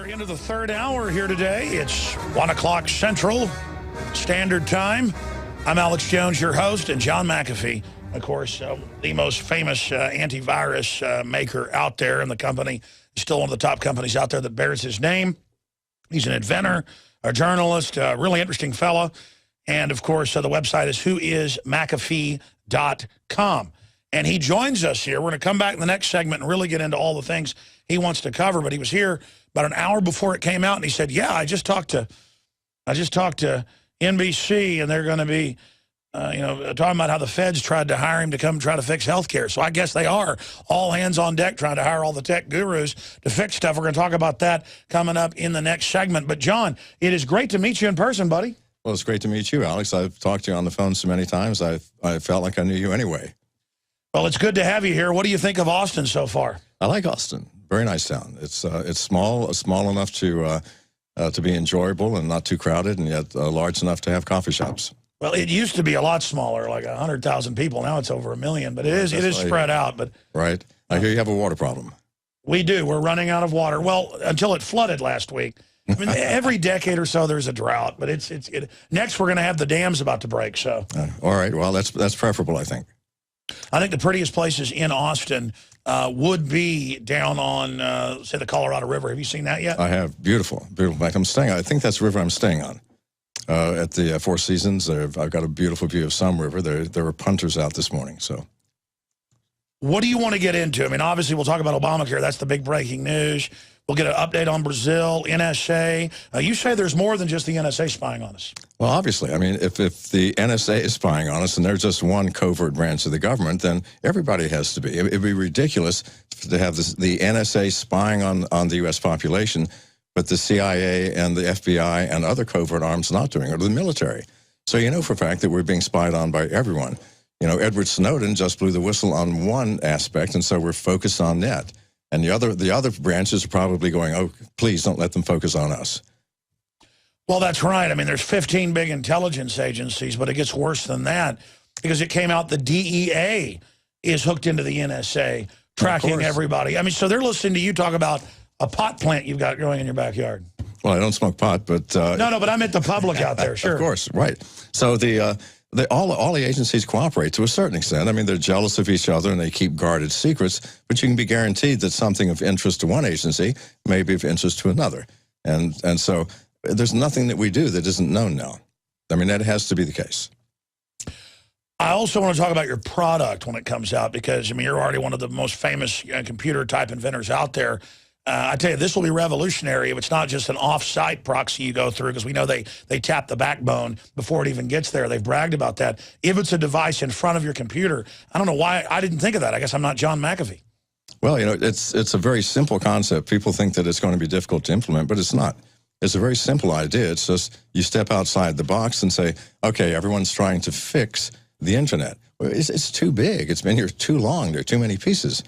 Into the third hour here today. It's 1 o'clock Central Standard Time. I'm Alex Jones, your host, and John McAfee, of course, the most famous antivirus maker out there in the company. He's still one of the top companies out there that bears his name. He's an inventor, a journalist, a really interesting fella. And, of course, the website is whoismcafee.com. And he joins us here. We're going to come back in the next segment and really get into all the things he wants to cover. But he was here about an hour before it came out, and he said, yeah, I just talked to NBC, and they're going to be, talking about how the feds tried to hire him to come try to fix healthcare. So I guess they are all hands on deck trying to hire all the tech gurus to fix stuff. We're going to talk about that coming up in the next segment. But, John, it is great to meet you in person, buddy. Well, it's great to meet you, Alex. I've talked to you on the phone so many times, I felt like I knew you anyway. Well, it's good to have you here. What do you think of Austin so far? I like Austin. Very nice town. It's small enough to be enjoyable and not too crowded, and yet large enough to have coffee shops. Well, it used to be a lot smaller, like 100,000 people. Now it's over 1 million, but it is spread out. But right. I hear you have a water problem. We do. We're running out of water. Well, until it flooded last week. I mean, every decade or so there's a drought, but next we're going to have the dams about to break. So. All right. Well, that's preferable, I think. I think the prettiest places in Austin would be down on, say, the Colorado River. Have you seen that yet? I have. Beautiful. Beautiful. In fact, I think that's the river I'm staying on. At the Four Seasons, I've got a beautiful view of some river. There were punters out this morning. So, what do you want to get into? I mean, obviously, we'll talk about Obamacare. That's the big breaking news. We'll get an update on Brazil, NSA. You say there's more than just the NSA spying on us. Well, obviously. I mean, if the NSA is spying on us and there's just one covert branch of the government, then everybody has to be. It'd be ridiculous to have the NSA spying on the U.S. population, but the CIA and the FBI and other covert arms not doing it, or the military. So you know for a fact that we're being spied on by everyone. You know, Edward Snowden just blew the whistle on one aspect, and so we're focused on that. And the other branches are probably going, oh, please don't let them focus on us. Well, that's right. I mean, there's 15 big intelligence agencies, but it gets worse than that because it came out the DEA is hooked into the NSA, tracking everybody. I mean, so they're listening to you talk about a pot plant you've got growing in your backyard. Well, I don't smoke pot, but... No, but I meant the public out there, sure. Of course, right. So all the agencies cooperate to a certain extent. I mean, they're jealous of each other and they keep guarded secrets, but you can be guaranteed that something of interest to one agency may be of interest to another. And so there's nothing that we do that isn't known now. I mean, that has to be the case. I also want to talk about your product when it comes out because, I mean, you're already one of the most famous computer-type inventors out there. I tell you, this will be revolutionary if it's not just an off-site proxy you go through, because we know they tap the backbone before it even gets there. They've bragged about that. If it's a device in front of your computer, I don't know why I didn't think of that. I guess I'm not John McAfee. Well, you know, it's a very simple concept. People think that it's going to be difficult to implement, but it's not. It's a very simple idea. It's just you step outside the box and say, okay, everyone's trying to fix the internet. Well, it's too big. It's been here too long. There are too many pieces.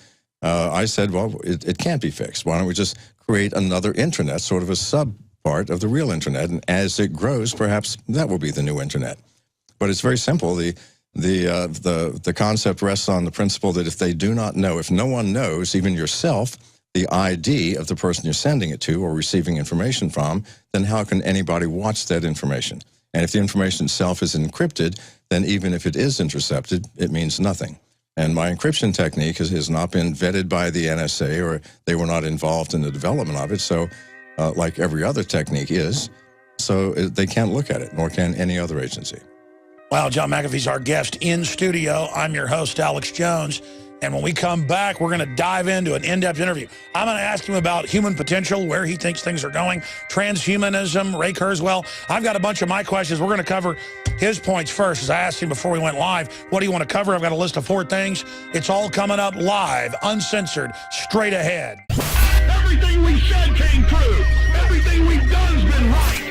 I said, well, it can't be fixed. Why don't we just create another internet, sort of a sub-part of the real internet, and as it grows, perhaps that will be the new internet. But it's very simple. The concept rests on the principle that if they do not know, if no one knows, even yourself, the ID of the person you're sending it to or receiving information from, then how can anybody watch that information? And if the information itself is encrypted, then even if it is intercepted, it means nothing. And my encryption technique has not been vetted by the NSA, or they were not involved in the development of it. So like every other technique is, so they can't look at it, nor can any other agency. Wow, John McAfee's our guest in studio. I'm your host, Alex Jones. And when we come back, we're going to dive into an in-depth interview. I'm going to ask him about human potential, where he thinks things are going, transhumanism, Ray Kurzweil. I've got a bunch of my questions. We're going to cover his points first. As I asked him before we went live, what do you want to cover? I've got a list of 4 things. It's all coming up live, uncensored, straight ahead. Everything we said came true. Everything we've done's been right.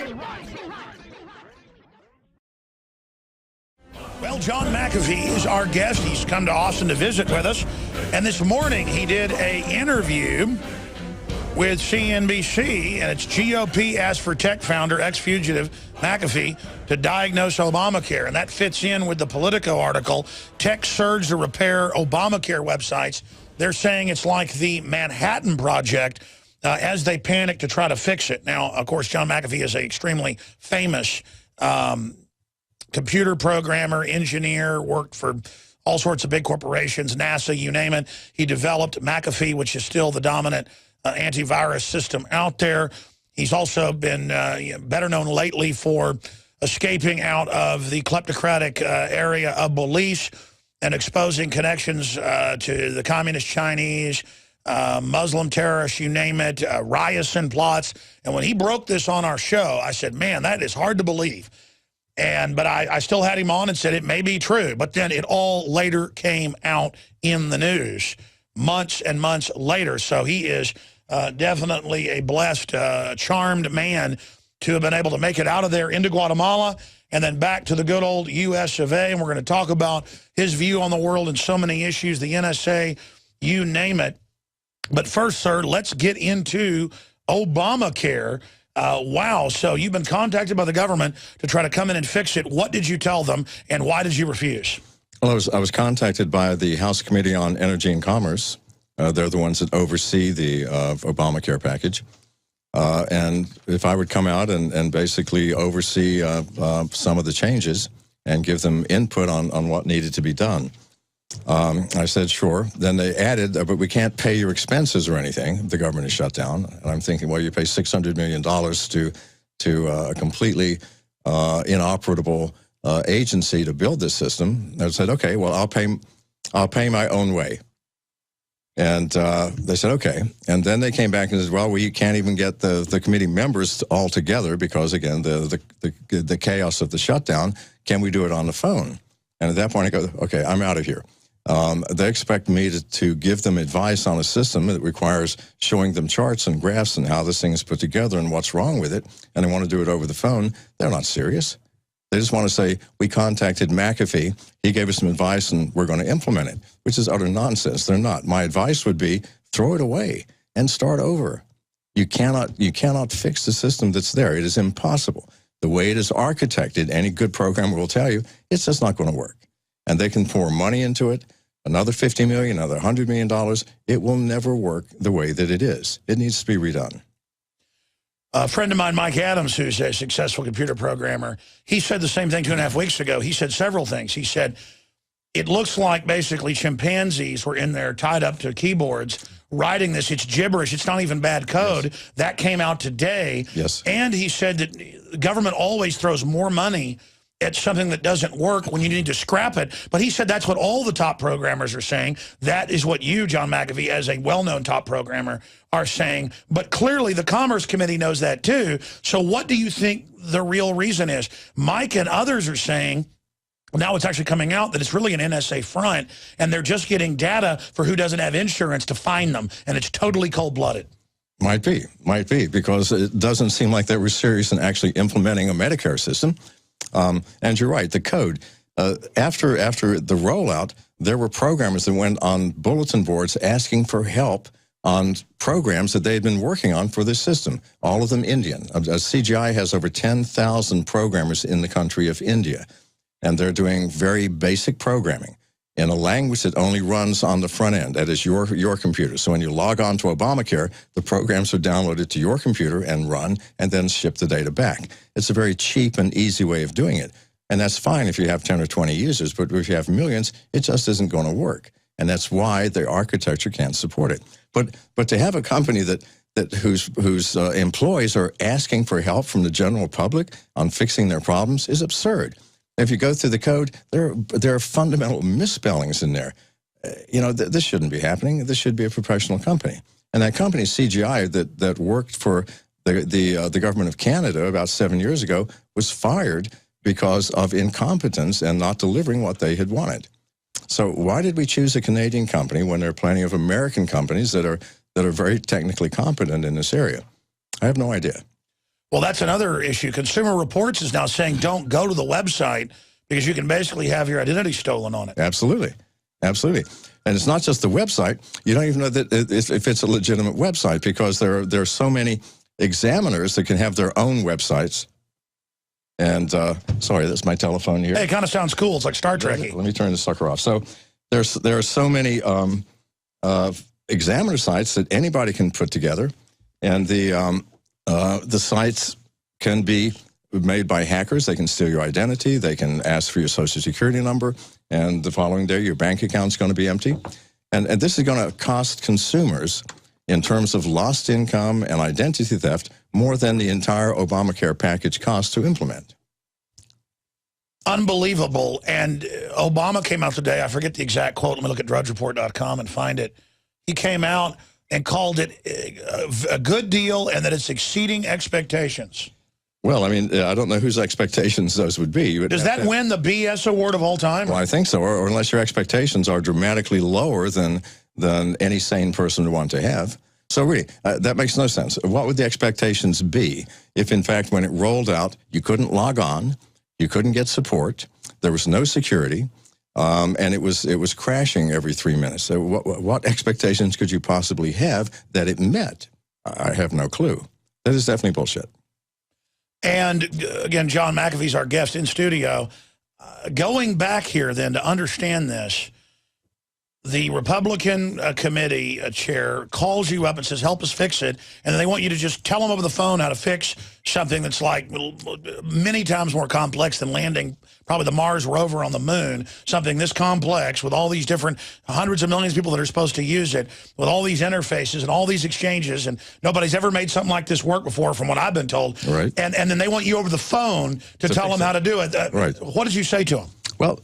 Well, John McAfee is our guest. He's come to Austin to visit with us. And this morning he did an interview with CNBC, and it's GOP asked for tech founder, ex-fugitive McAfee to diagnose Obamacare. And that fits in with the Politico article, Tech Surge to Repair Obamacare Websites. They're saying it's like the Manhattan Project as they panic to try to fix it. Now, of course, John McAfee is an extremely famous computer programmer, engineer, worked for all sorts of big corporations, NASA, you name it. He developed McAfee, which is still the dominant antivirus system out there. He's also been better known lately for escaping out of the kleptocratic area of Belize and exposing connections to the communist Chinese, Muslim terrorists, you name it, Ryerson plots. And when he broke this on our show, I said, man, that is hard to believe. But I still had him on and said it may be true. But then it all later came out in the news months and months later. So he is definitely a blessed, charmed man to have been able to make it out of there into Guatemala and then back to the good old U.S. of A. And we're going to talk about his view on the world and so many issues, the NSA, you name it. But first, sir, let's get into Obamacare. Wow. So you've been contacted by the government to try to come in and fix it. What did you tell them, and why did you refuse? Well, I was contacted by the House Committee on Energy and Commerce. They're the ones that oversee the Obamacare package. And if I would come out and basically oversee some of the changes and give them input on what needed to be done. I said, sure. Then they added, but we can't pay your expenses or anything. The government is shut down. And I'm thinking, well, you pay $600 million to a completely inoperable agency to build this system. And I said, okay, well, I'll pay my own way. And they said, okay. And then they came back and said, well, we can't even get the committee members all together because, again, the chaos of the shutdown. Can we do it on the phone? And at that point, I go, okay, I'm out of here. They expect me to give them advice on a system that requires showing them charts and graphs and how this thing is put together and what's wrong with it, and they want to do it over the phone. They're not serious. They just want to say, we contacted McAfee, he gave us some advice, and we're going to implement it, which is utter nonsense. They're not. My advice would be, throw it away and start over. You cannot fix the system that's there. It is impossible. The way it is architected, any good programmer will tell you, it's just not going to work. And they can pour money into it, another $50 million, another $100 million. It will never work the way that it is. It needs to be redone. A friend of mine, Mike Adams, who's a successful computer programmer, he said the same thing 2.5 weeks ago. He said several things. He said, it looks like basically chimpanzees were in there tied up to keyboards writing this. It's gibberish. It's not even bad code. Yes. That came out today. Yes. And he said that the government always throws more money at something that doesn't work when you need to scrap it. But he said that's what all the top programmers are saying. That is what you, John McAfee, as a well-known top programmer, are saying. But clearly the Commerce Committee knows that too. So what do you think the real reason is? Mike and others are saying, now it's actually coming out that it's really an NSA front, and they're just getting data for who doesn't have insurance to find them, and it's totally cold-blooded. Might be, because it doesn't seem like they were serious in actually implementing a Medicare system. And you're right, the code. After the rollout, there were programmers that went on bulletin boards asking for help on programs that they had been working on for this system, all of them Indian. CGI has over 10,000 programmers in the country of India, and they're doing very basic programming in a language that only runs on the front end, that is your computer. So when you log on to Obamacare, the programs are downloaded to your computer and run, and then ship the data back. It's a very cheap and easy way of doing it. And that's fine if you have 10 or 20 users, but if you have millions, it just isn't going to work. And that's why the architecture can't support it. But to have a company whose employees are asking for help from the general public on fixing their problems is absurd. If you go through the code, there are fundamental misspellings in there. This shouldn't be happening. This should be a professional company. And that company, CGI, that worked for the government of Canada about 7 years ago, was fired because of incompetence and not delivering what they had wanted. So why did we choose a Canadian company when there are plenty of American companies that are very technically competent in this area? I have no idea. Well, that's another issue. Consumer Reports is now saying don't go to the website because you can basically have your identity stolen on it. Absolutely. Absolutely. And it's not just the website. You don't even know that if it's a legitimate website, because there are so many examiners that can have their own websites. And, sorry, that's my telephone here. Hey, it kind of sounds cool. It's like Star Trek. Let me turn the sucker off. So there are so many examiner sites that anybody can put together. And the sites can be made by hackers. They can steal your identity. They can ask for your social security number. And the following day, your bank account's going to be empty. And this is going to cost consumers, in terms of lost income and identity theft, more than the entire Obamacare package cost to implement. Unbelievable. And Obama came out today. I forget the exact quote. Let me look at drudgereport.com and find it. He came out and called it a good deal and that it's exceeding expectations. Well, I mean, I don't know whose expectations those would be. Does that win the BS award of all time? Well, I think so, or unless your expectations are dramatically lower than any sane person would want to have. So really, that makes no sense. What would the expectations be if, in fact, when it rolled out, you couldn't log on, you couldn't get support, there was no security, and it was crashing every 3 minutes? So what expectations could you possibly have that it met? I have no clue. That is definitely bullshit. And again, John McAfee's our guest in studio. Going back here then to understand this, the Republican committee chair calls you up and says, help us fix it. And then they want you to just tell them over the phone how to fix something that's like many times more complex than landing probably the Mars rover on the moon, something this complex with all these different hundreds of millions of people that are supposed to use it, with all these interfaces and all these exchanges. And nobody's ever made something like this work before, from what I've been told. Right. And then they want you over the phone to tell them how to do it. Right. What did you say to them? Well,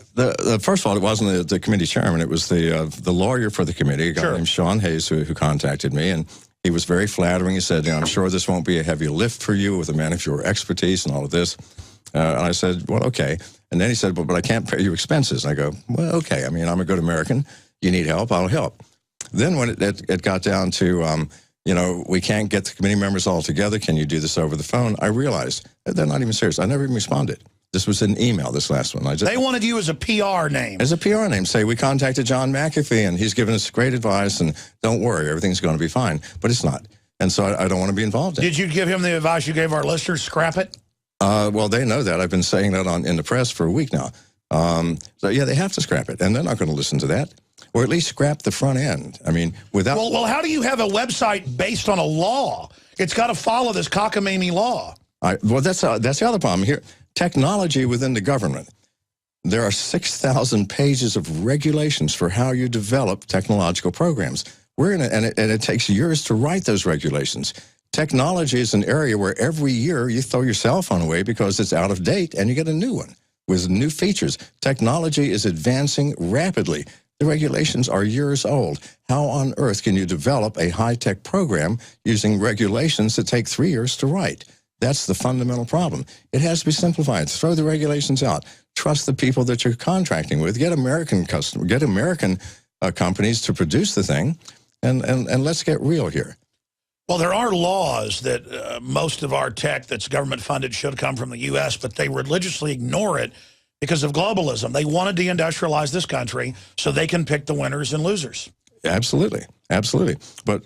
first of all, it wasn't the committee chairman. It was the lawyer for the committee, a guy named Sean Hayes, who contacted me. And he was very flattering. He said, I'm sure this won't be a heavy lift for you with a man of your expertise and all of this. And I said, well, okay. And then he said, but I can't pay you expenses. And I go, well, okay. I mean, I'm a good American. You need help, I'll help. Then when it got down to, we can't get the committee members all together. Can you do this over the phone? I realized they're not even serious. I never even responded. This was an email, this last one. They wanted you as a PR name. As a PR name. Say, we contacted John McAfee, and he's given us great advice, and don't worry, everything's going to be fine. But it's not. And so I don't want to be involved in it. Did you give him the advice you gave our listeners, scrap it? Well, they know that. I've been saying that in the press for a week now. So, yeah, they have to scrap it, and they're not going to listen to that. Or at least scrap the front end. I mean, without... Well, how do you have a website based on a law? It's got to follow this cockamamie law. Well, that's the other problem here. Technology within the government. There are 6,000 pages of regulations for how you develop technological programs. And it takes years to write those regulations. Technology is an area where every year you throw your cell phone away because it's out of date and you get a new one with new features. Technology is advancing rapidly. The regulations are years old. How on earth can you develop a high-tech program using regulations that take 3 years to write? That's the fundamental problem. It has to be simplified. Throw the regulations out. Trust the people that you're contracting with. Get American customers. Get American companies to produce the thing, and let's get real here. Well, there are laws that most of our tech that's government funded should come from the U.S., but they religiously ignore it because of globalism. They want to deindustrialize this country so they can pick the winners and losers. Absolutely. Absolutely. But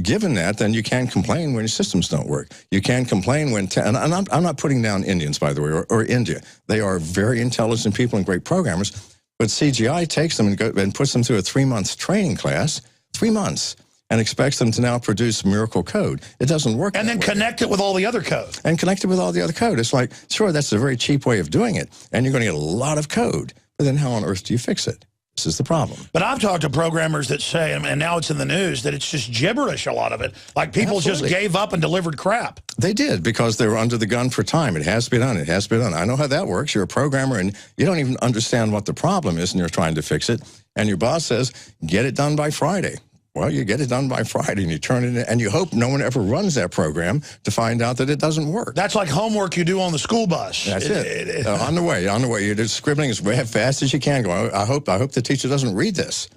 given that, then you can complain when your systems don't work. You can complain when, and I'm not putting down Indians, by the way, or India. They are very intelligent people and great programmers, but CGI takes them and puts them through a 3-month training class, 3 months, and expects them to now produce miracle code. It doesn't work. And then connect it with all the other code. And connect it with all the other code. It's like, sure, that's a very cheap way of doing it, and you're going to get a lot of code, but then how on earth do you fix it? This is the problem. But I've talked to programmers that say, and now it's in the news, that it's just gibberish, a lot of it. Like people just gave up and delivered crap. They did, because they were under the gun for time. It has to be done. It has to be done. I know how that works. You're a programmer, and you don't even understand what the problem is, and you're trying to fix it. And your boss says, get it done by Friday. Well, you get it done by Friday, and you turn it in, and you hope no one ever runs that program to find out that it doesn't work. That's like homework you do on the school bus. That's it. On the way. You're just scribbling as fast as you can. Go. I hope the teacher doesn't read this.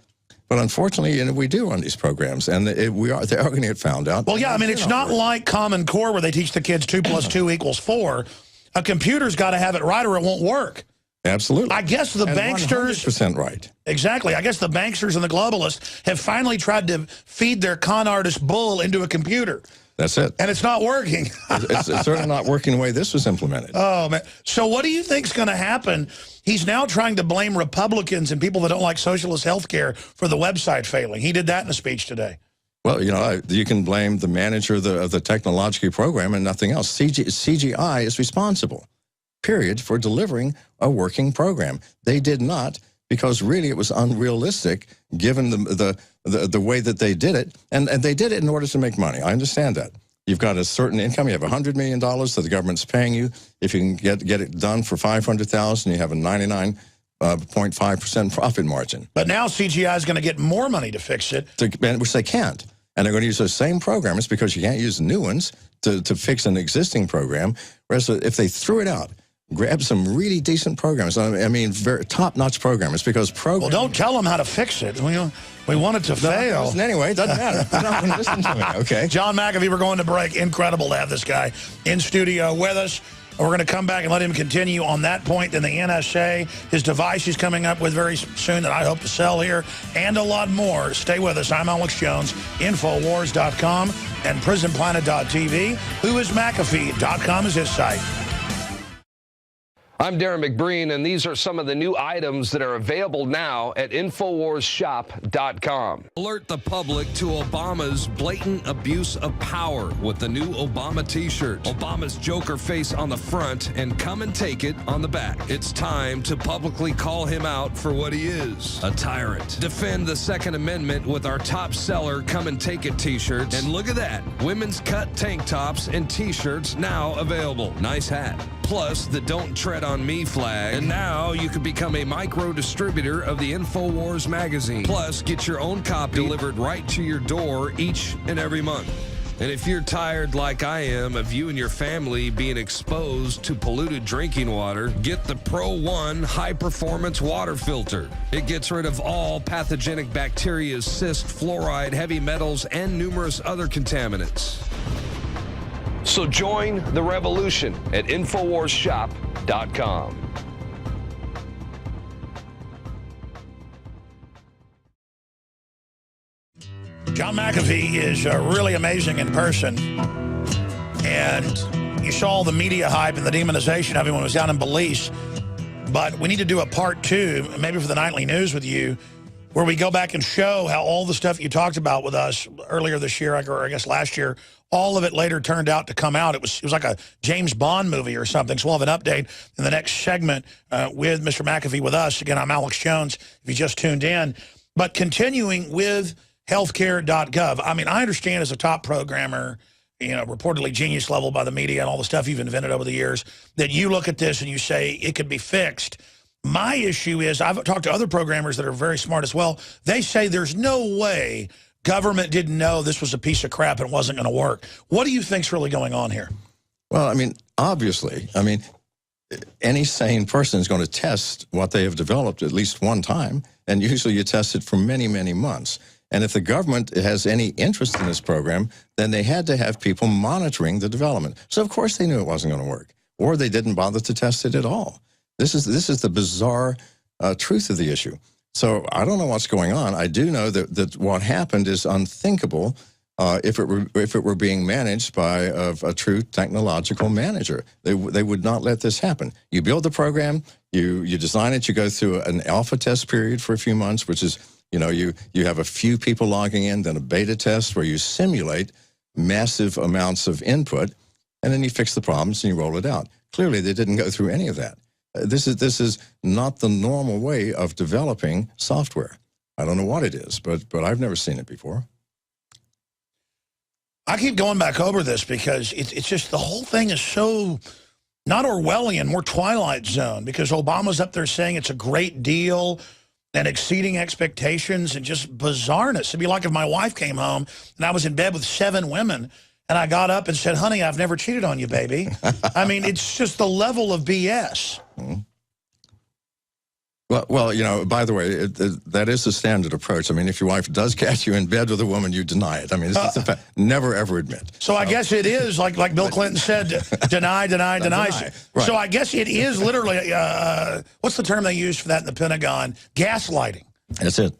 But unfortunately, we do on these programs, and they are going to get found out. Well, yeah, I mean, it's not like Common Core where they teach the kids 2 + 2 = 4. A computer's got to have it right or it won't work. Absolutely. I guess the banksters... 100% right. Exactly. I guess the banksters and the globalists have finally tried to feed their con artist bull into a computer. That's it. And it's not working. it's certainly not working the way this was implemented. Oh, man. So what do you think's going to happen? He's now trying to blame Republicans and people that don't like socialist health care for the website failing. He did that in a speech today. Well, you know, you can blame the manager of the technological program and nothing else. CGI is responsible, period, for delivering a working program. They did not, because really it was unrealistic given the way that they did it. And they did it in order to make money. I understand that. You've got a certain income. You have $100 million that the government's paying you. If you can get it done for $500,000, you have a 99.5% profit margin. But now CGI is going to get more money to fix it. Which they can't. And they're going to use those same programs because you can't use new ones to fix an existing program. Whereas if they threw it out, grab some really decent programs. I mean, very top-notch programmers, because Well, don't tell them how to fix it. We want it to fail. Anyway, it doesn't matter. They're not going to listen to me, okay? John McAfee, we're going to break. Incredible to have this guy in studio with us. We're going to come back and let him continue on that point. Then the NSA, his device he's coming up with very soon that I hope to sell here, and a lot more. Stay with us. I'm Alex Jones, Infowars.com and PrisonPlanet.tv. WhoisMcAfee.com is his site. I'm Darren McBreen, and these are some of the new items that are available now at InfoWarsShop.com. Alert the public to Obama's blatant abuse of power with the new Obama t-shirt. Obama's Joker face on the front and come and take it on the back. It's time to publicly call him out for what he is, a tyrant. Defend the Second Amendment with our top seller Come and Take It t-shirts. And look at that, women's cut tank tops and t-shirts now available. Nice hat. Plus the Don't Tread on Me flag. And now you can become a micro distributor of the InfoWars magazine. Plus, get your own copy delivered right to your door each and every month. And if you're tired like I am of you and your family being exposed to polluted drinking water, get the Pro One high-performance water filter. It gets rid of all pathogenic bacteria, cyst, fluoride, heavy metals, and numerous other contaminants. So join the revolution at InfoWarsShop.com. John McAfee is really amazing in person. And you saw the media hype and the demonization of him when he was down in Belize. But we need to do a part 2, maybe for the nightly news with you, where we go back and show how all the stuff you talked about with us earlier this year, or I guess last year, all of it later turned out to come out. It was like a James Bond movie or something. So we'll have an update in the next segment with Mr. McAfee with us. Again, I'm Alex Jones, if you just tuned in. But continuing with healthcare.gov, I mean, I understand as a top programmer, you know, reportedly genius level by the media and all the stuff you've invented over the years, that you look at this and you say it could be fixed. My issue is, I've talked to other programmers that are very smart as well. They say there's no way government didn't know this was a piece of crap and wasn't going to work. What do you think's really going on here? Well, I mean, obviously, I mean, any sane person is going to test what they have developed at least one time, and usually you test it for many, many months. And if the government has any interest in this program, then they had to have people monitoring the development. So, of course, they knew it wasn't going to work, or they didn't bother to test it at all. This is the bizarre truth of the issue. So I don't know what's going on. I do know that what happened is unthinkable if it were being managed by a true technological manager. They would not let this happen. You build the program, you design it, you go through an alpha test period for a few months, which is, you know, you have a few people logging in, then a beta test where you simulate massive amounts of input, and then you fix the problems and you roll it out. Clearly, they didn't go through any of that. This is not the normal way of developing software. I don't know what it is, but I've never seen it before. I keep going back over this because it's just the whole thing is so not Orwellian, more Twilight Zone, because Obama's up there saying it's a great deal and exceeding expectations and just bizarreness. It'd be like if my wife came home and I was in bed with 7 women and I got up and said, honey, I've never cheated on you, baby. I mean, it's just the level of BS. Mm-hmm. Well, you know, by the way, that is the standard approach. I mean, if your wife does catch you in bed with a woman, you deny it. I mean, it's a fact. Never, ever admit. So I guess it is, like Bill Clinton said, deny. Right. So I guess it is literally, what's the term they use for that in the Pentagon? Gaslighting. That's it.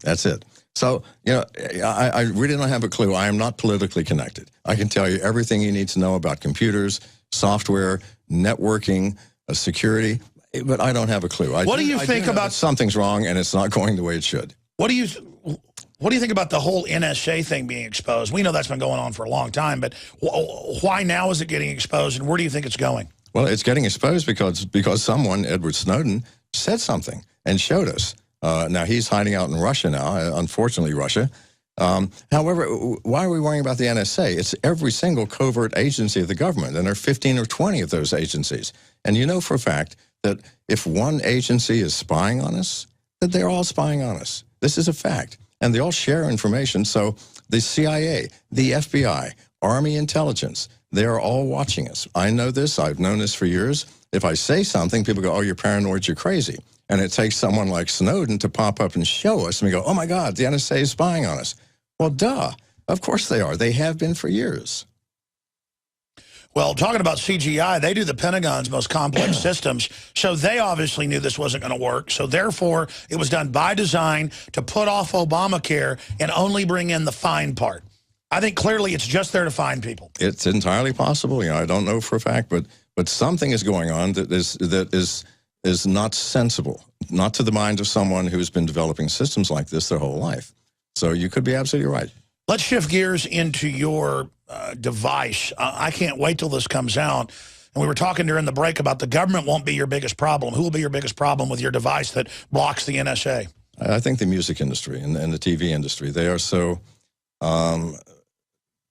That's it. So, you know, I really don't have a clue. I am not politically connected. I can tell you everything you need to know about computers, software, networking, security, but I don't have a clue. What do you think about... something's wrong and it's not going the way it should. What do you... What do you think about the whole NSA thing being exposed? We know that's been going on for a long time, but why now is it getting exposed, and where do you think it's going? Well, it's getting exposed because someone, Edward Snowden, said something and showed us. Now, he's hiding out in Russia now, unfortunately, Russia. However, why are we worrying about the NSA? It's every single covert agency of the government, and there are 15 or 20 of those agencies. And you know for a fact that if one agency is spying on us, that they're all spying on us. This is a fact. And they all share information. So the CIA, the FBI, Army intelligence, they are all watching us. I know this. I've known this for years. If I say something, people go, oh, you're paranoid, you're crazy. And it takes someone like Snowden to pop up and show us, and we go, oh, my God, the NSA is spying on us. Well, duh. Of course they are. They have been for years. Well, talking about CGI, they do the Pentagon's most complex systems, so they obviously knew this wasn't going to work. So therefore, it was done by design to put off Obamacare and only bring in the fine part. I think clearly it's just there to find people. It's entirely possible. You know, I don't know for a fact, but something is going on that is not sensible, not to the mind of someone who's been developing systems like this their whole life. So you could be absolutely right. Let's shift gears into your device. I can't wait till this comes out. And we were talking during the break about the government won't be your biggest problem. Who will be your biggest problem with your device that blocks the NSA? I think the music industry and the TV industry, they are so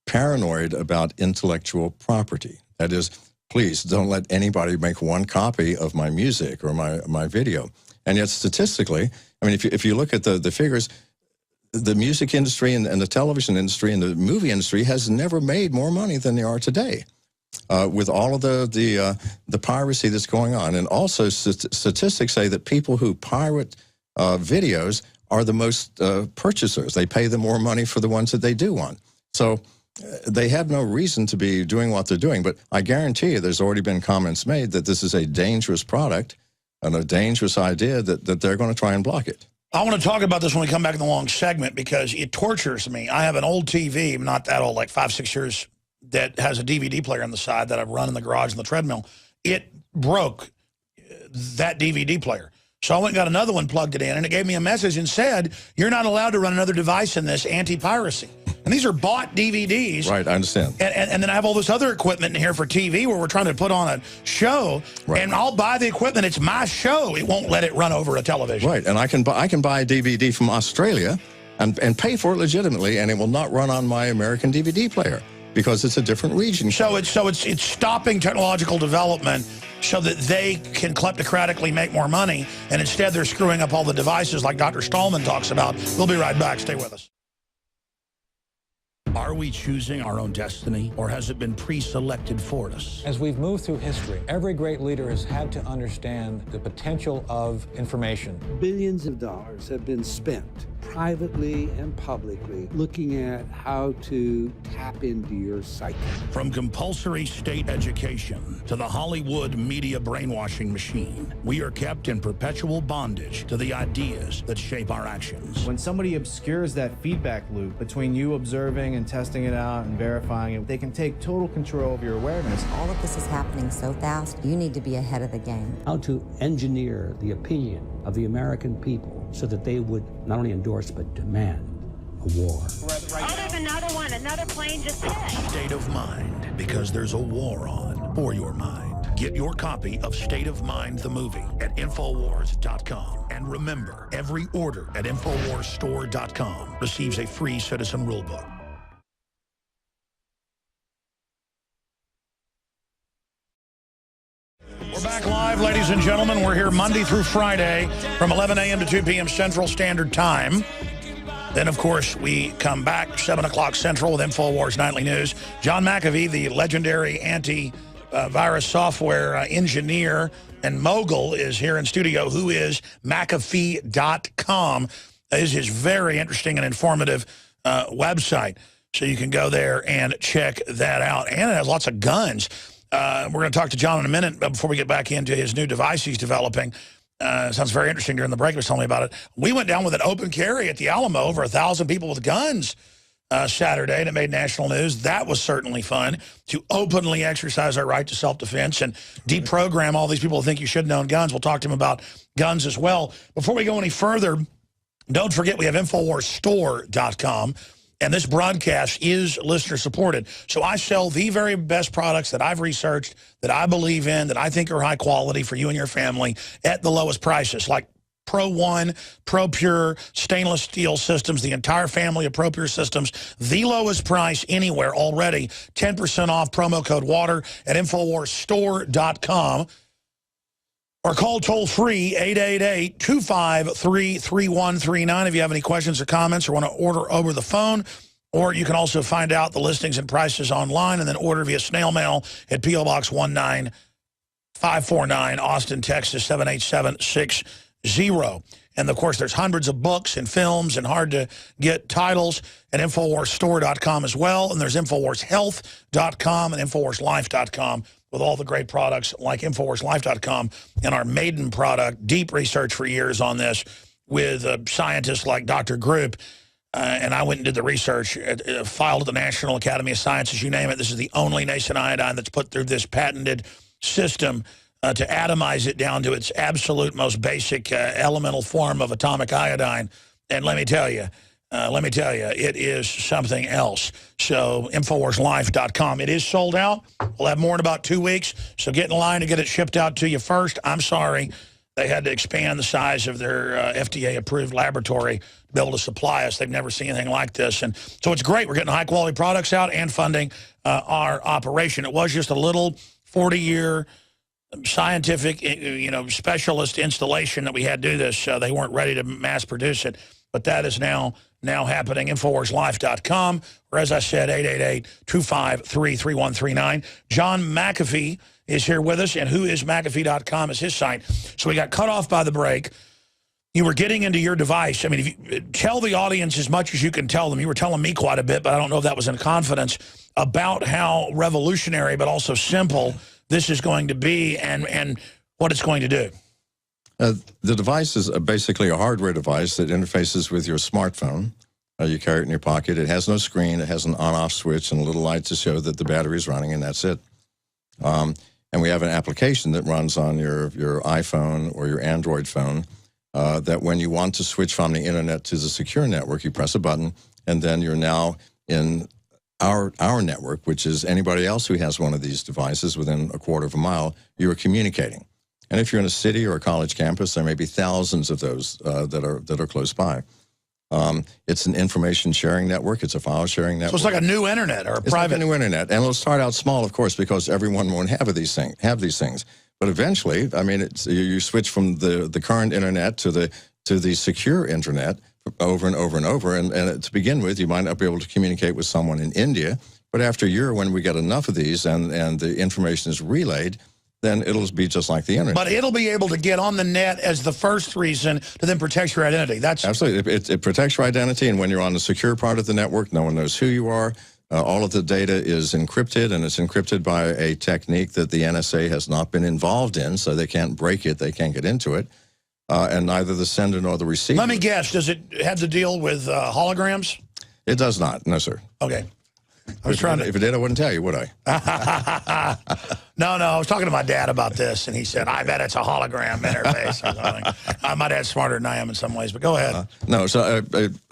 paranoid about intellectual property. That is, please don't let anybody make one copy of my music or my video. And yet statistically, I mean, if you look at the figures, the music industry and the television industry and the movie industry has never made more money than they are today, with all of the piracy that's going on. And also statistics say that people who pirate videos are the most purchasers. They pay them more money for the ones that they do want. So they have no reason to be doing what they're doing. But I guarantee you there's already been comments made that this is a dangerous product and a dangerous idea that they're going to try and block it. I want to talk about this when we come back in the long segment because it tortures me. I have an old TV, not that old, like 5-6 years, that has a DVD player on the side that I've run in the garage on the treadmill. It broke that DVD player. So I went and got another one, plugged it in, and it gave me a message and said, you're not allowed to run another device in this, anti-piracy. And these are bought DVDs. Right, I understand. And then I have all this other equipment in here for TV where we're trying to put on a show, right. And I'll buy the equipment. It's my show. It won't let it run over a television. Right, and I can buy a DVD from Australia and pay for it legitimately, and it will not run on my American DVD player because it's a different region. So it's stopping technological development so that they can kleptocratically make more money, and instead they're screwing up all the devices like Dr. Stallman talks about. We'll be right back. Stay with us. Are we choosing our own destiny, or has it been pre-selected for us? As we've moved through history, every great leader has had to understand the potential of information. Billions of dollars have been spent privately and publicly looking at how to tap into your psyche. From compulsory state education to the Hollywood media brainwashing machine, we are kept in perpetual bondage to the ideas that shape our actions. When somebody obscures that feedback loop between you observing and testing it out and verifying it, they can take total control of your awareness. All of this is happening so fast, you need to be ahead of the game. How to engineer the opinion of the American people so that they would not only endorse but demand a war. Oh, there's another one. Another plane just hit. State of Mind, because there's a war on for your mind. Get your copy of State of Mind, the movie, at Infowars.com. And remember, every order at InfoWarsStore.com receives a free citizen rulebook. We're back live, ladies and gentlemen. We're here Monday through Friday from 11 a.m. to 2 p.m. Central Standard Time. Then, of course, we come back 7 o'clock Central with InfoWars Nightly News. John McAfee, the legendary anti-virus software engineer and mogul, is here in studio, who is McAfee.com. This is very interesting and informative website. So you can go there and check that out. And it has lots of guns. We're going to talk to John in a minute before we get back into his new device he's developing. Sounds very interesting. During the break, he was telling me about it. We went down with an open carry at the Alamo, over 1,000 people with guns Saturday, and it made national news. That was certainly fun, to openly exercise our right to self-defense and deprogram all these people who think you shouldn't own guns. We'll talk to him about guns as well. Before we go any further, Don't forget, we have InfoWarsStore.com, and this broadcast is listener-supported. So I sell the very best products that I've researched, that I believe in, that I think are high quality for you and your family at the lowest prices, like Pro One, Pro Pure, stainless steel systems, the entire family of Pro Pure systems, the lowest price anywhere already, 10% off, promo code WATER at InfoWarsStore.com. Or call toll-free 888-253-3139 if you have any questions or comments or want to order over the phone. Or you can also find out the listings and prices online and then order via snail mail at P.O. Box 19549, Austin, Texas 78760. And, of course, there's hundreds of books and films and hard-to-get titles at InfoWarsStore.com as well. And there's InfoWarsHealth.com and InfoWarsLife.com with all the great products like InfoWarsLife.com and our maiden product, deep research for years on this with scientists like Dr. Group. And I went and did the research, filed at the National Academy of Sciences, you name it. This is the only nascent iodine that's put through this patented system to atomize it down to its absolute most basic elemental form of atomic iodine. And let me tell you, it is something else. So InfoWarsLife.com. It is sold out. We'll have more in about 2 weeks. So get in line to get it shipped out to you first. I'm sorry. They had to expand the size of their FDA-approved laboratory to be able to supply us. They've never seen anything like this. And so it's great. We're getting high-quality products out and funding our operation. It was just a little 40-year scientific, specialist installation that we had to do this. They weren't ready to mass produce it. But that is now happening, InfoWarsLife.com, or as I said, 888-253-3139. John McAfee is here with us, and whoismcafee.com is his site. So we got cut off by the break. You were getting into your device. I mean, if you tell the audience as much as you can tell them. You were telling me quite a bit, but I don't know if that was in confidence, about how revolutionary but also simple this is going to be and what it's going to do. The device is basically a hardware device that interfaces with your smartphone. You carry it in your pocket. It has no screen. It has an on-off switch and a little light to show that the battery is running, and that's it. And we have an application that runs on your iPhone or your Android phone that when you want to switch from the internet to the secure network, you press a button, and then you're now in our network, which is anybody else who has one of these devices within a quarter of a mile, you're communicating. And if you're in a city or a college campus, there may be thousands of those that are close by. It's an information sharing network. It's a file sharing network. So it's like a new internet or a private. Like a new internet, and it'll start out small, of course, because everyone won't have these things. But eventually, I mean, you switch from the current internet to the secure internet over and over and over. And to begin with, you might not be able to communicate with someone in India, but after a year, when we get enough of these and the information is relayed, then it'll be just like the internet. But it'll be able to get on the net as the first reason to then protect your identity. That's absolutely. It protects your identity, and when you're on the secure part of the network, no one knows who you are. All of the data is encrypted, and it's encrypted by a technique that the NSA has not been involved in, so they can't break it, they can't get into it, and neither the sender nor the receiver. Let me guess, does it have to deal with holograms? It does not, no, sir. Okay. If it did, I wouldn't tell you, would I? No, I was talking to my dad about this, and he said, I bet it's a hologram interface or something. My dad's smarter than I am in some ways, but go ahead. No, so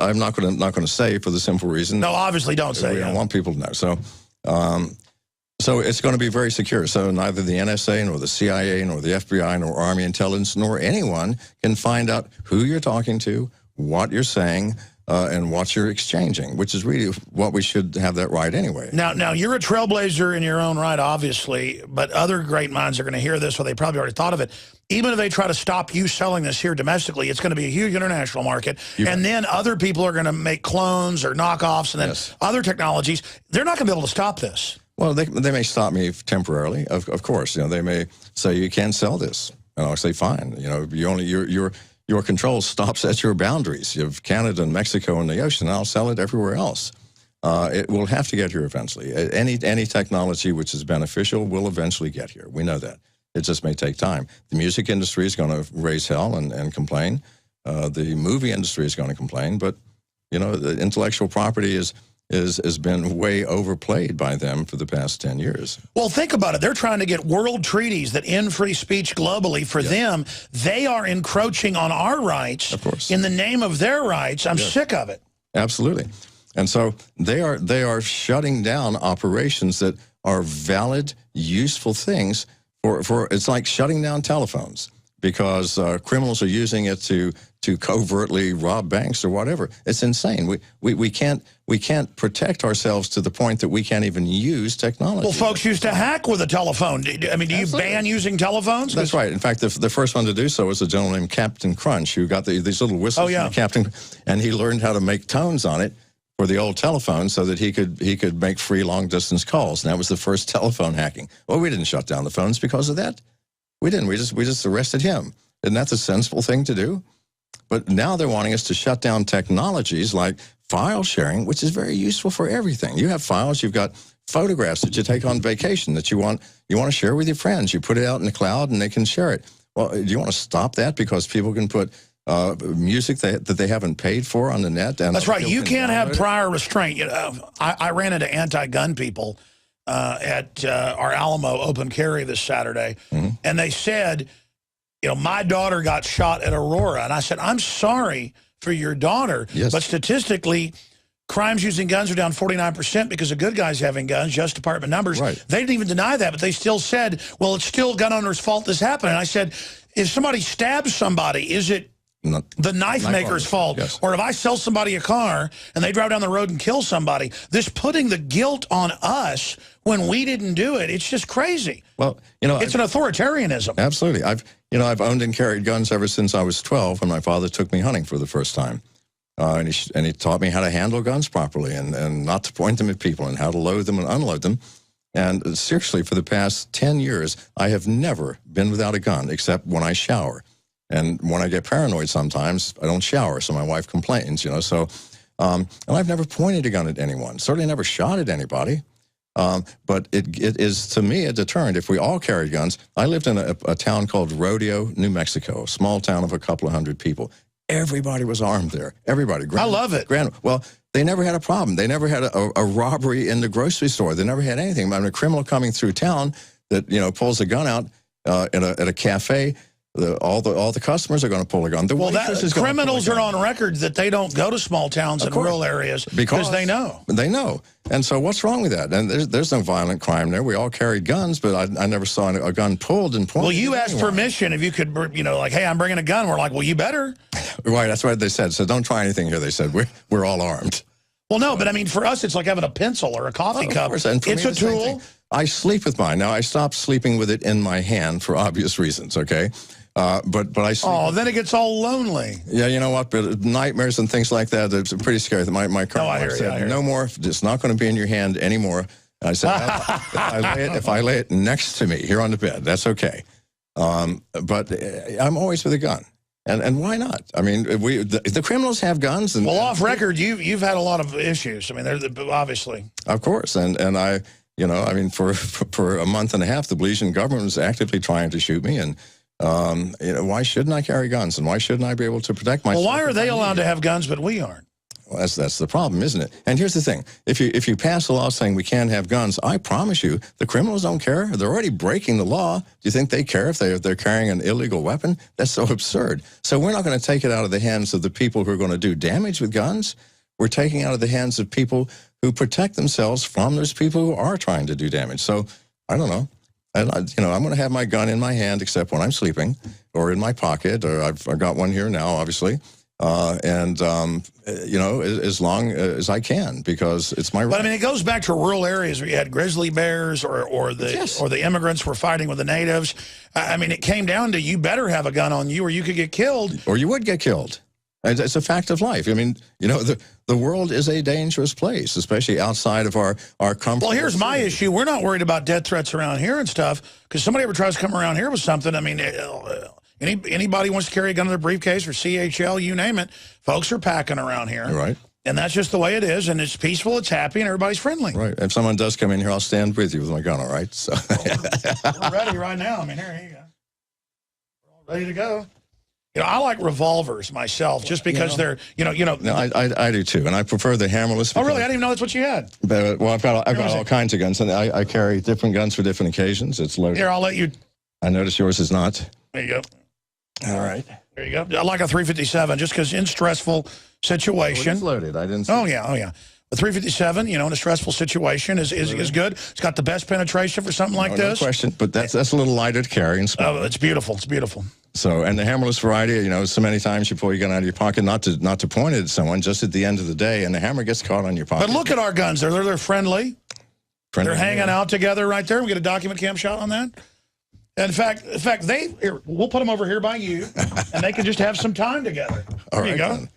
I'm not going to say, for the simple reason. No, obviously don't say. We don't want people to know. So it's going to be very secure. So neither the NSA nor the CIA nor the FBI nor Army Intelligence nor anyone can find out who you're talking to, what you're saying, and what you're exchanging, which is really what we should have that right anyway. Now you're a trailblazer in your own right, obviously, but other great minds are going to hear this, or they probably already thought of it. Even if they try to stop you selling this here domestically, it's going to be a huge international market, and then other people are going to make clones or knockoffs, and then other technologies. They're not going to be able to stop this. Well, they may stop me temporarily, of course. They may say you can't sell this, and I'll say fine. Your control stops at your boundaries. You have Canada and Mexico and the ocean, and I'll sell it everywhere else. It will have to get here eventually. Any technology which is beneficial will eventually get here. We know that. It just may take time. The music industry is going to raise hell and complain. The movie industry is going to complain. But, the intellectual property is has been way overplayed by them for the past 10 years. Well, think about it. They're trying to get world treaties that end free speech globally. For them, they are encroaching on our rights in the name of their rights. I'm sick of it. Absolutely. And so they are shutting down operations that are valid, useful things for it's like shutting down telephones because criminals are using it to covertly rob banks or whatever. It's insane. We can't protect ourselves to the point that we can't even use technology. Well, folks used to hack with a telephone. I mean, do you ban using telephones? That's right. In fact, the first one to do so was a gentleman named Captain Crunch, who got these little whistles from the Captain, and he learned how to make tones on it for the old telephone so that he could make free long-distance calls. And that was the first telephone hacking. Well, we didn't shut down the phones because of that. We didn't. We just arrested him. Isn't that the sensible thing to do? But now they're wanting us to shut down technologies like file sharing, which is very useful for everything. You have files, you've got photographs that you take on vacation that you want to share with your friends. You put it out in the cloud and they can share it. Well, do you want to stop that because people can put music that they haven't paid for on the net? And that's right. You can't have prior restraint. You know, I ran into anti-gun people at our Alamo open carry this Saturday, and they said, you know, my daughter got shot at Aurora. And I said, I'm sorry for your daughter, but statistically, crimes using guns are down 49% because of good guys having guns, Justice Department numbers. They didn't even deny that, but they still said, well, it's still gun owners' fault this happened. And I said, if somebody stabs somebody, is it the knife maker's fault? Or if I sell somebody a car and they drive down the road and kill somebody, this putting the guilt on us when we didn't do it, it's just crazy. Well, you know, it's an authoritarianism. Absolutely. I've owned and carried guns ever since I was 12 when my father took me hunting for the first time. And he taught me how to handle guns properly and not to point them at people and how to load them and unload them. And seriously, for the past 10 years, I have never been without a gun except when I shower. And when I get paranoid sometimes, I don't shower, so my wife complains, you know. So, and I've never pointed a gun at anyone, certainly never shot at anybody. But it is, to me, a deterrent if we all carried guns. I lived in a town called Rodeo, New Mexico, a small town of a couple of hundred people. Everybody was armed there. Everybody. I love it. Well, they never had a problem. They never had a robbery in the grocery store. They never had anything. I mean, a criminal coming through town that, you know, pulls a gun out at a cafe, all the customers are going to pull a gun. Criminals are on record that they don't go to small towns and rural areas because they know. They know. And so what's wrong with that? And there's no violent crime there. We all carried guns, but I never saw a gun pulled and pointed. Well, you asked permission if you could, you know, like, hey, I'm bringing a gun. We're like, well, you better. Right, that's what they said. So don't try anything here, they said. We're all armed. Well, no, but I mean, for us, it's like having a pencil or a coffee cup. It's a tool. I sleep with mine. Now, I stopped sleeping with it in my hand for obvious reasons, okay? But I sleep. Oh, then it gets all lonely. Yeah, you know what? But nightmares and things like that, it's pretty scary. My current wife said, no more. It's not going to be in your hand anymore. And I said, if I lay it next to me here on the bed, that's okay. But I'm always with a gun. And why not? I mean, the criminals have guns. And, well, off record, you've had a lot of issues. I mean, they're obviously. Of course, and I, you know, I mean, for a month and a half, the Belizean government was actively trying to shoot me, and you know, why shouldn't I carry guns, and why shouldn't I be able to protect myself? Well, why are they allowed to have guns, but we aren't? Well, that's the problem, isn't it? And here's the thing: if you pass a law saying we can't have guns, I promise you, the criminals don't care. They're already breaking the law. Do you think they care if they're carrying an illegal weapon? That's so absurd. So we're not going to take it out of the hands of the people who are going to do damage with guns. We're taking it out of the hands of people who protect themselves from those people who are trying to do damage. So I don't know. You know, I'm going to have my gun in my hand except when I'm sleeping, or in my pocket, or I've got one here now, obviously. You know, as long as I can, because it's my right. But I mean, it goes back to rural areas where you had grizzly bears, or the immigrants were fighting with the natives. I mean, it came down to you better have a gun on you, or you could get killed, or you would get killed. It's a fact of life. I mean, you know, the world is a dangerous place, especially outside of our comfort. Well, here's my issue: we're not worried about death threats around here and stuff, because somebody ever tries to come around here with something. I mean. Anybody wants to carry a gun in their briefcase or CHL, you name it, folks are packing around here. Right. And that's just the way it is, and it's peaceful, it's happy, and everybody's friendly. Right. If someone does come in here, I'll stand with you with my gun, all right? So. We're ready right now. I mean, here you go. We're all ready to go. You know, I like revolvers myself, just because they're, you know. No, I do too, and I prefer the hammerless. Oh, really? I didn't even know that's what you had. But, well, I've got all kinds of guns, and I carry different guns for different occasions. It's loaded. Here, I'll let you. I notice yours is not. There you go. All right. There you go. I like a 357, just because in stressful situation. It's loaded. I didn't see. Oh, yeah. The 357, you know, in a stressful situation is good. It's got the best penetration for something like this. No question, but that's a little lighter to carry and small. Oh, it's beautiful. It's beautiful. So, and the hammerless variety, you know, so many times you pull your gun out of your pocket, not to point it at someone, just at the end of the day, and the hammer gets caught on your pocket. But look at our guns. They're friendly. They're hanging out together right there. We get a document cam shot on that. In fact, we'll put them over here by you, and they can just have some time together. There you go. Then.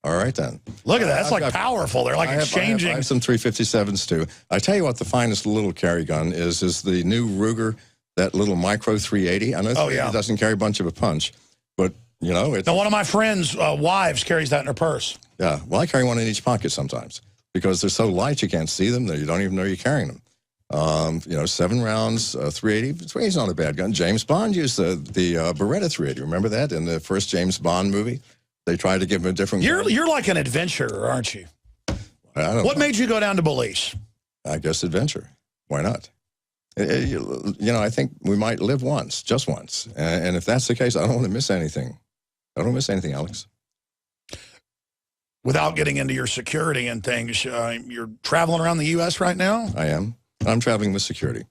All right, then. Look at that. That's like powerful. They're like exchanging. I have some 357s, too. I tell you what, the finest little carry gun is the new Ruger, that little micro 380. I know it doesn't carry much of a punch, but, you know. It's, now, one of my friends' wives carries that in her purse. Yeah. Well, I carry one in each pocket sometimes because they're so light you can't see them. You don't even know you're carrying them. You know, 7 rounds, 380. 380 is not a bad gun. James Bond used the Beretta 380. Remember that in the first James Bond movie? They tried to give him a different gun. You're like an adventurer, aren't you? What made you go down to Belize? I guess adventure. Why not? You know, I think we might live once, just once. And if that's the case, I don't want to miss anything. I don't miss anything, Alex. Without getting into your security and things, you're traveling around the U.S. right now? I am. I'm traveling with security.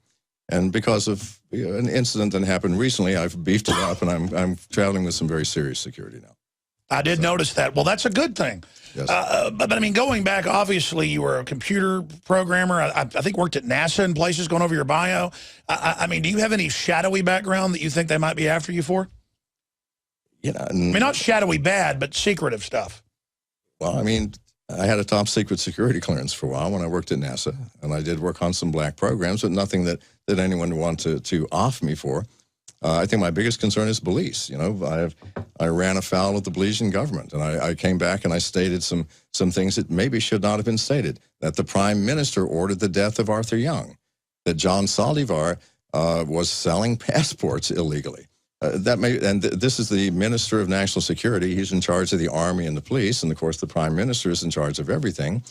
And because of an incident that happened recently, I've beefed it up, and I'm traveling with some very serious security now. I did notice that. Well, that's a good thing. Yes. But I mean, going back, obviously, you were a computer programmer. I think worked at NASA and places, going over your bio. I mean, do you have any shadowy background that you think they might be after you for? You know, I mean, not shadowy bad, but secretive stuff. Well, I mean, I had a top secret security clearance for a while when I worked at NASA, and I did work on some black programs, but nothing that anyone would want to off me for. I think my biggest concern is Belize. You know, I ran afoul of the Belizean government, and I came back and I stated some things that maybe should not have been stated. That the Prime Minister ordered the death of Arthur Young, that John Saldivar was selling passports illegally. This is the Minister of National Security. He's in charge of the Army and the police, and of course the Prime Minister is in charge of everything.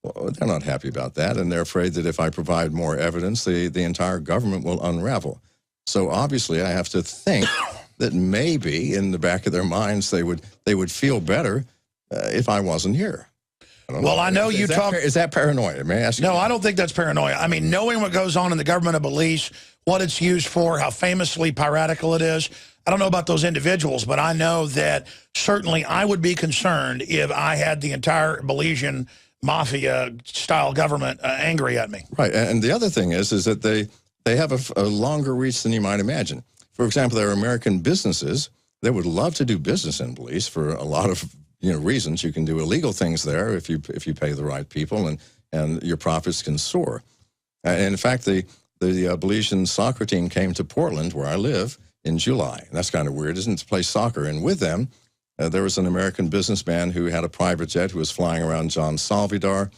Well, they're not happy about that, and they're afraid that if I provide more evidence, the entire government will unravel. So obviously, I have to think that maybe in the back of their minds they would feel better if I wasn't here. I know you talk. Is that paranoia? May I ask you? No, I don't think that's paranoia. I mean, knowing what goes on in the government of Belize, what it's used for, how famously piratical it is. I don't know about those individuals, but I know that certainly I would be concerned if I had the entire Belizean mafia-style government angry at me. Right, and the other thing is that they have a longer reach than you might imagine. For example, there are American businesses that would love to do business in Belize for a lot of reasons. You can do illegal things there if you pay the right people, and your profits can soar. And in fact, the Belizean soccer team came to Portland, where I live, in July. And that's kind of weird, isn't it, to play soccer? And with them, there was an American businessman who had a private jet who was flying around John Saldivar,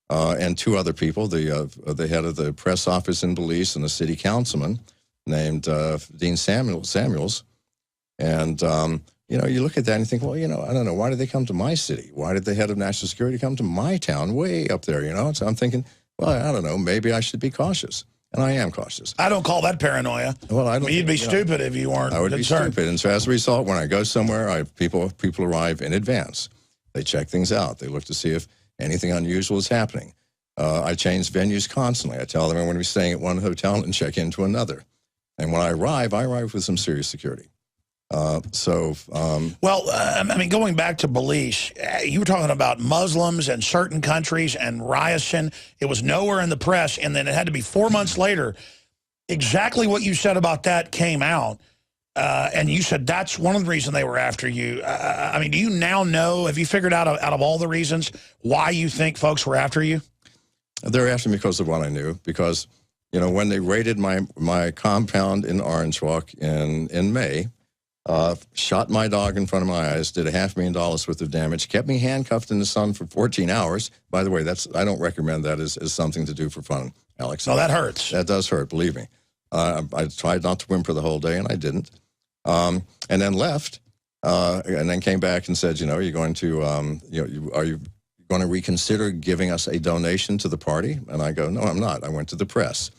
and 2 other people, the head of the press office in Belize and a city councilman named Dean Samuels. And, you look at that and you think, well, I don't know, why did they come to my city? Why did the head of national security come to my town way up there, So I'm thinking, well, I don't know, maybe I should be cautious. And I am cautious. I don't call that paranoia. Well, I don't. You'd be stupid if you weren't. I would concerned. be stupid. And so as a result, when I go somewhere, people arrive in advance. They check things out. They look to see if anything unusual is happening. I change venues constantly. I tell them I'm going to be staying at one hotel and check into another. And when I arrive with some serious security. I mean, going back to Belize, you were talking about Muslims and certain countries and rioting. It was nowhere in the press, and then it had to be 4 months later. Exactly what you said about that came out, and you said that's one of the reasons they were after you. I mean, do you now know, have you figured out of all the reasons why you think folks were after you? They're after me because of what I knew, because, when they raided my compound in Orange Walk in May, shot my dog in front of my eyes, did $500,000 worth of damage, kept me handcuffed in the sun for 14 hours. By the way, I don't recommend that as something to do for fun, Alex. No, that hurts. That does hurt, believe me. I tried not to whimper the whole day, and I didn't. And then left. and then came back and said, are you going to, are you going to reconsider giving us a donation to the party? And I go, no, I'm not. I went to the press.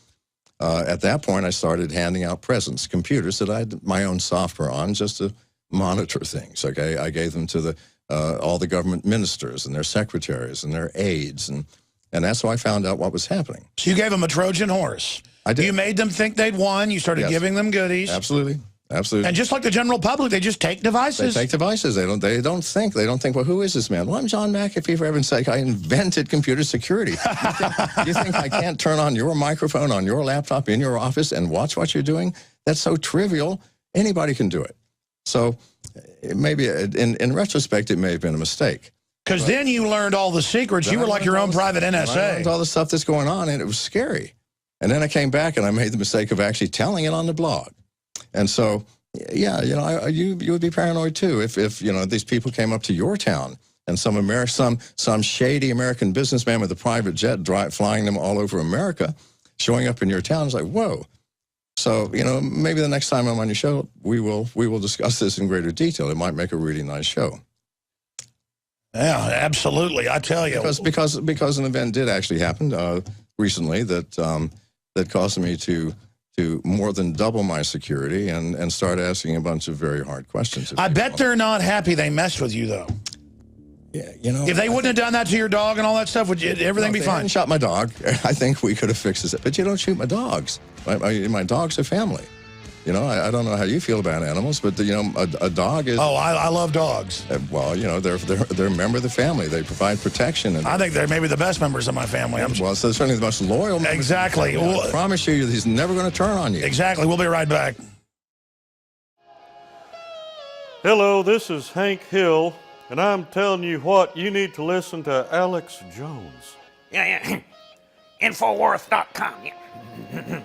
At that point, I started handing out presents, computers that I had my own software on just to monitor things. Okay, I gave them to all the government ministers and their secretaries and their aides, and that's how I found out what was happening. So you gave them a Trojan horse. I did. You made them think they'd won. You started giving them goodies. Absolutely. Absolutely. And just like the general public, they just take devices. They take devices. They don't think. They don't think, well, who is this man? Well, I'm John McAfee, for heaven's sake. I invented computer security. You think I can't turn on your microphone on your laptop in your office and watch what you're doing? That's so trivial. Anybody can do it. So maybe in retrospect, it may have been a mistake. Because then you learned all the secrets. You were like your own private NSA. I learned all the stuff that's going on, and it was scary. And then I came back, and I made the mistake of actually telling it on the blog. And so, yeah, you would be paranoid too if these people came up to your town and some shady American businessman with a private jet flying them all over America, showing up in your town. It's like, whoa. So maybe the next time I'm on your show, we will discuss this in greater detail. It might make a really nice show. Yeah, absolutely. I tell you, because an event did actually happen recently that caused me to more than double my security and start asking a bunch of very hard questions. I bet they're not happy they messed with you, though. Yeah, if they wouldn't have done that to your dog and all that stuff, would everything be fine? Shot my dog. I think we could have fixed this. But you don't shoot my dogs. My dogs are family. I don't know how you feel about animals, but a dog is. Oh, I love dogs. Well, they're a member of the family. They provide protection. And I think they're maybe the best members of my family. Well, so they're certainly the most loyal. Exactly. I promise you, he's never going to turn on you. Exactly. We'll be right back. Hello, this is Hank Hill, and I'm telling you what, you need to listen to Alex Jones. Yeah. Infowars.com. Yeah.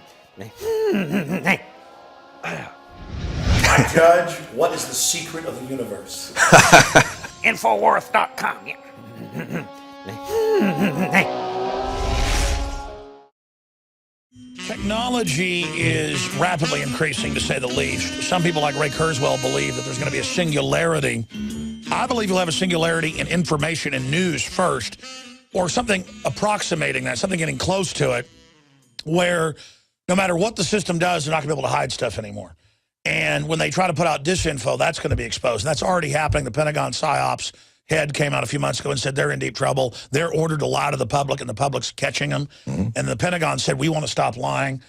I judge, what is the secret of the universe? Infowars.com. Yeah. Technology is rapidly increasing, to say the least. Some people like Ray Kurzweil believe that there's going to be a singularity. I believe you'll have a singularity in information and news first, or something approximating that, something getting close to it, where no matter what the system does, they're not going to be able to hide stuff anymore. And when they try to put out disinfo, that's going to be exposed. And that's already happening. The Pentagon PSYOPs head came out a few months ago and said they're in deep trouble. They're ordered to lie to the public, and the public's catching them. Mm-hmm. And the Pentagon said, we want to stop lying.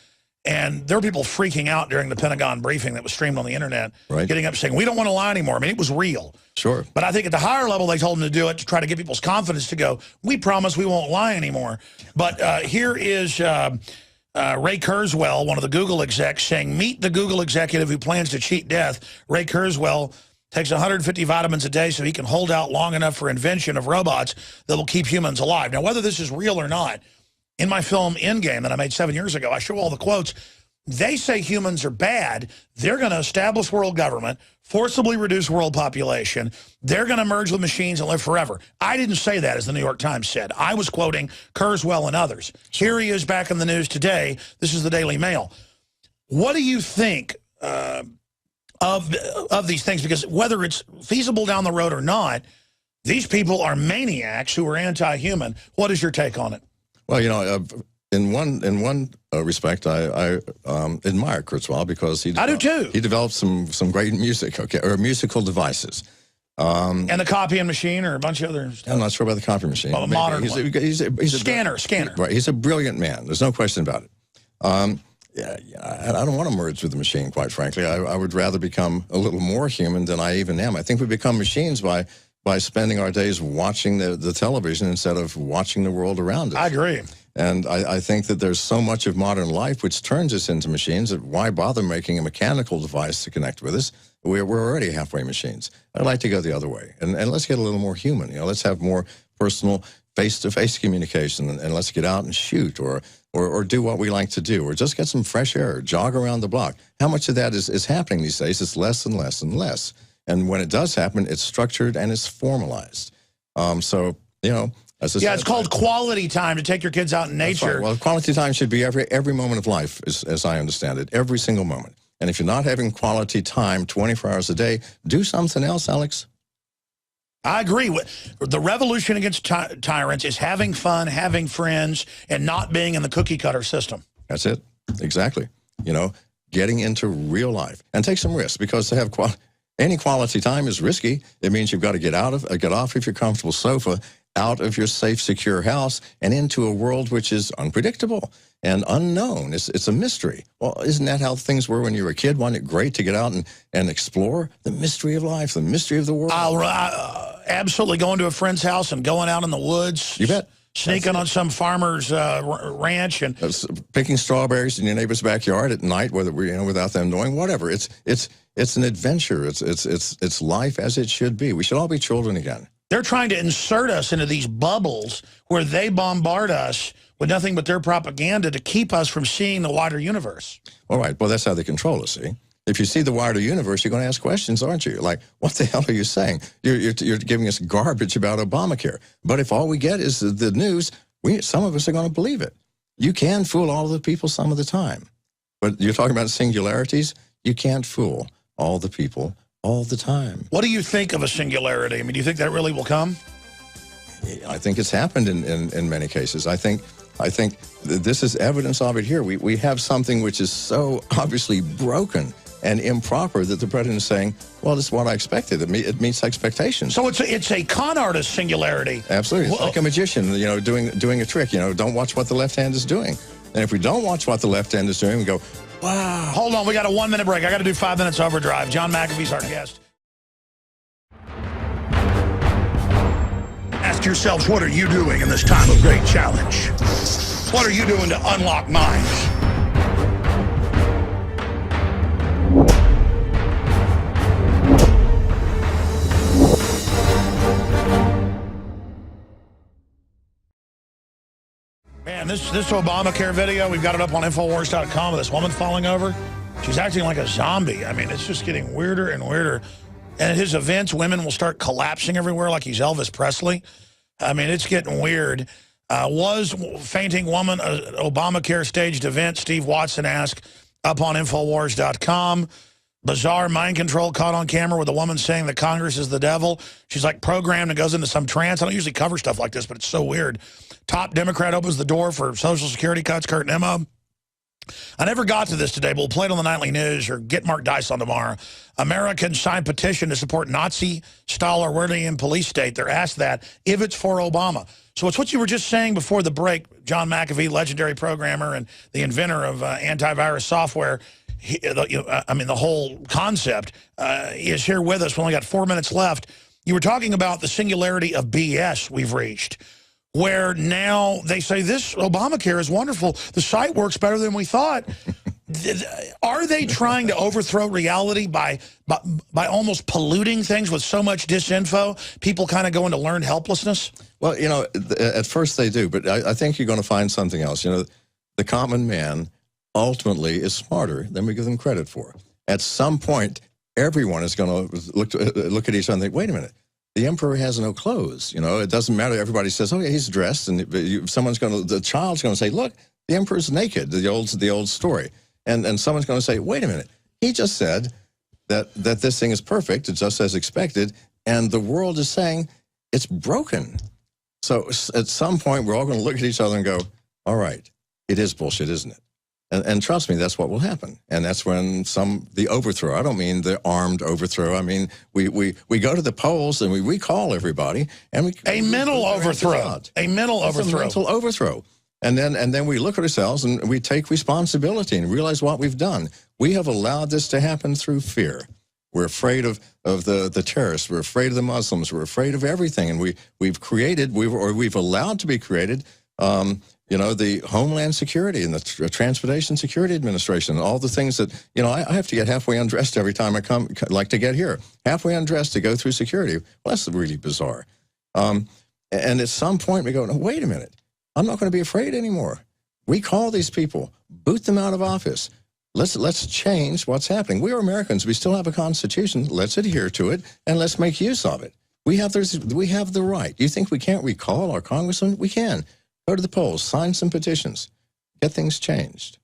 And there were people freaking out during the Pentagon briefing that was streamed on the internet, getting up saying, we don't want to lie anymore. I mean, it was real. Sure. But I think at the higher level, they told them to do it to try to get people's confidence to go, we promise we won't lie anymore. But here is Ray Kurzweil, one of the Google execs, saying, meet the Google executive who plans to cheat death. Ray Kurzweil takes 150 vitamins a day so he can hold out long enough for invention of robots that will keep humans alive. Now, whether this is real or not, in my film Endgame that I made 7 years ago, I show all the quotes. They say humans are bad. They're going to establish world government, forcibly reduce world population. They're going to merge with machines and live forever. I didn't say that, as the New York Times said. I was quoting Kurzweil and others. Here he is back in the news today. This is the Daily Mail. What do you think of these things? Because whether it's feasible down the road or not, these people are maniacs who are anti-human. What is your take on it? Well, in one respect, I admire Kurzweil because I do too. He developed some great music, or musical devices. And the copying machine or a bunch of other stuff. I'm not sure about the copying machine. Well, a modern one. He's a Scanner. Right, he's a brilliant man. There's no question about it. I don't want to merge with the machine, quite frankly. I would rather become a little more human than I even am. I think we become machines by spending our days watching the television instead of watching the world around us. I agree. And I think that there's so much of modern life which turns us into machines that why bother making a mechanical device to connect with us? We're already halfway machines. I'd like to go the other way. And let's get a little more human. Let's have more personal face-to-face communication, and let's get out and shoot or do what we like to do, or just get some fresh air, jog around the block. How much of that is happening these days? It's less and less and less. And when it does happen, it's structured and it's formalized. It's called quality time, to take your kids out in nature. Right. Well, quality time should be every moment of life, as I understand it, every single moment. And if you're not having quality time 24 hours a day, do something else, Alex. I agree. The revolution against tyrants is having fun, having friends, and not being in the cookie cutter system. That's it. Exactly. You know, getting into real life and take some risks, because to have any quality time is risky. It means you've got to get off of your comfortable sofa, out of your safe, secure house, and into a world which is unpredictable and unknown. It's a mystery. Well, isn't that how things were when you were a kid? Wasn't it great to get out and explore the mystery of life, the mystery of the world? Absolutely. Going to a friend's house and going out in the woods. You bet. Sneaking on some farmer's ranch and picking strawberries in your neighbor's backyard at night, without them knowing. Whatever. It's an adventure. It's life as it should be. We should all be children again. They're trying to insert us into these bubbles where they bombard us with nothing but their propaganda to keep us from seeing the wider universe. All right. Well, that's how they control us. See. If you see the wider universe, you're going to ask questions, aren't you? Like, what the hell are you saying? You're giving us garbage about Obamacare. But if all we get is the news, some of us are going to believe it. You can fool all the people some of the time. But you're talking about singularities. You can't fool all the people all the time. What do you think of a singularity? I mean, do you think that really will come? I think it's happened in many cases. I think this is evidence of it here. We have something which is so obviously broken and improper that the president is saying, well, this is what I expected. It meets expectations. So it's a con artist singularity. Absolutely. It's like a magician, doing a trick. Don't watch what the left hand is doing. And if we don't watch what the left hand is doing, we go, wow. Hold on, we got a 1-minute break. I got to do 5 minutes overdrive. John McAfee's our guest. Ask yourselves, what are you doing in this time of great challenge? What are you doing to unlock minds? Man, this Obamacare video, we've got it up on Infowars.com of this woman falling over. She's acting like a zombie. I mean, it's just getting weirder and weirder. And at his events, women will start collapsing everywhere like he's Elvis Presley. I mean, it's getting weird. Was fainting woman an Obamacare staged event? Steve Watson asked up on Infowars.com. Bizarre mind control caught on camera with a woman saying that Congress is the devil. She's like programmed and goes into some trance. I don't usually cover stuff like this, but it's so weird. Top Democrat opens the door for Social Security cuts, Kurt Nimmo. I never got to this today, but we'll play it on the Nightly News or get Mark Dice on tomorrow. Americans sign petition to support Nazi-style Orwellian police state. They're asked that if it's for Obama. So it's what you were just saying before the break. John McAfee, legendary programmer and the inventor of antivirus software. The whole concept is here with us. We only got 4 minutes left. You were talking about the singularity of BS we've reached, where now they say this Obamacare is wonderful. The site works better than we thought. Are they trying to overthrow reality by almost polluting things with so much disinfo? People kind of go into learned helplessness? Well, at first they do, but I think you're going to find something else. The common man ultimately is smarter than we give them credit for. At some point, everyone is going to look at each other and think, wait a minute, the emperor has no clothes. It doesn't matter. Everybody says, oh, yeah, he's dressed. And the child's going to say, look, the emperor's naked, the old story. And someone's going to say, wait a minute, he just said that this thing is perfect, it's just as expected, and the world is saying it's broken. So at some point, we're all going to look at each other and go, all right, it is bullshit, isn't it? And trust me, that's what will happen. And that's when the overthrow, I don't mean the armed overthrow. I mean, we go to the polls and we recall everybody. And a mental overthrow. A mental overthrow. A mental overthrow. And then we look at ourselves and we take responsibility and realize what we've done. We have allowed this to happen through fear. We're afraid of the terrorists. We're afraid of the Muslims. We're afraid of everything. And we've allowed to be created the Homeland Security and the Transportation Security Administration, all the things that, I have to get halfway undressed every time I come, like to get here. Halfway undressed to go through security. Well, that's really bizarre. And at some point we go, no, wait a minute. I'm not going to be afraid anymore. We call these people, boot them out of office. Let's change what's happening. We are Americans. We still have a Constitution. Let's adhere to it, and let's make use of it. We have the right. You think we can't recall our congressman? We can. Go to the polls, sign some petitions, get things changed.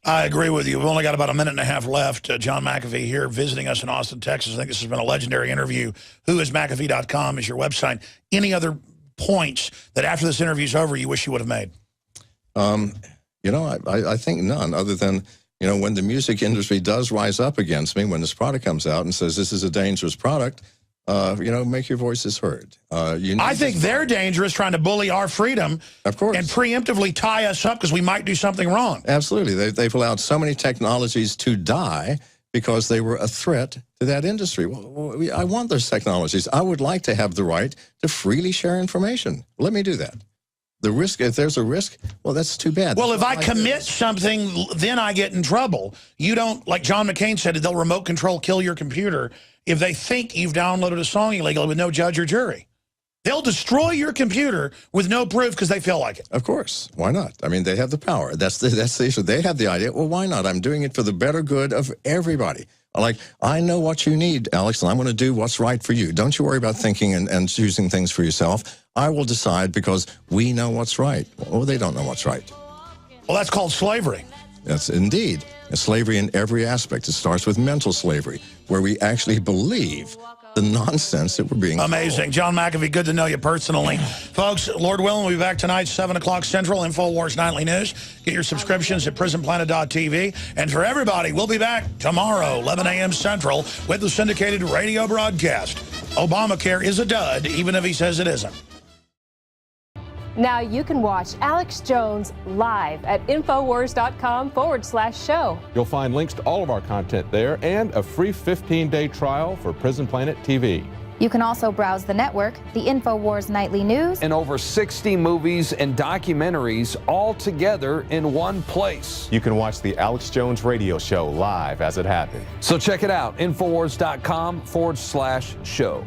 I agree with you. We've only got about a minute and a half left. John McAfee here visiting us in Austin, Texas. I think this has been a legendary interview. Whoismcafee.com is your website. Any other points that after this interview's over you wish you would have made? You know, I think none, other than, you know, when the music industry does rise up against me, when this product comes out and says this is a dangerous product, you know, make your voices heard. I think they're dangerous, trying to bully our freedom, of course, and preemptively tie us up because we might do something wrong. Absolutely. They've allowed so many technologies to die because they were a threat to that industry. Well, I want those technologies. I would like to have the right to freely share information. Let me do that. The risk, if there's a risk, well, that's too bad. Well, if I commit something, then I get in trouble. You don't, like John McCain said, they'll remote control kill your computer if they think you've downloaded a song illegally with no judge or jury. They'll destroy your computer with no proof because they feel like it. Of course. Why not? I mean, they have the power. That's the issue. They have the idea. Well, why not? I'm doing it for the better good of everybody. Like, I know what you need, Alex, and I'm going to do what's right for you. Don't you worry about thinking and choosing things for yourself. I will decide because we know what's right. Well, they don't know what's right. Well, that's called slavery. That's indeed. It's slavery in every aspect. It starts with mental slavery, where we actually believe the nonsense that we're being Amazing. John McAfee, good to know you personally. Folks, Lord willing, we'll be back tonight, 7 o'clock Central, InfoWars Nightly News. Get your subscriptions at prisonplanet.tv. And for everybody, we'll be back tomorrow, 11 a.m. Central, with the syndicated radio broadcast. Obamacare is a dud, even if he says it isn't. Now you can watch Alex Jones live at Infowars.com/show. You'll find links to all of our content there and a free 15-day trial for Prison Planet TV. You can also browse the network, the InfoWars Nightly News, and over 60 movies and documentaries all together in one place. You can watch the Alex Jones radio show live as it happened. So check it out, Infowars.com/show.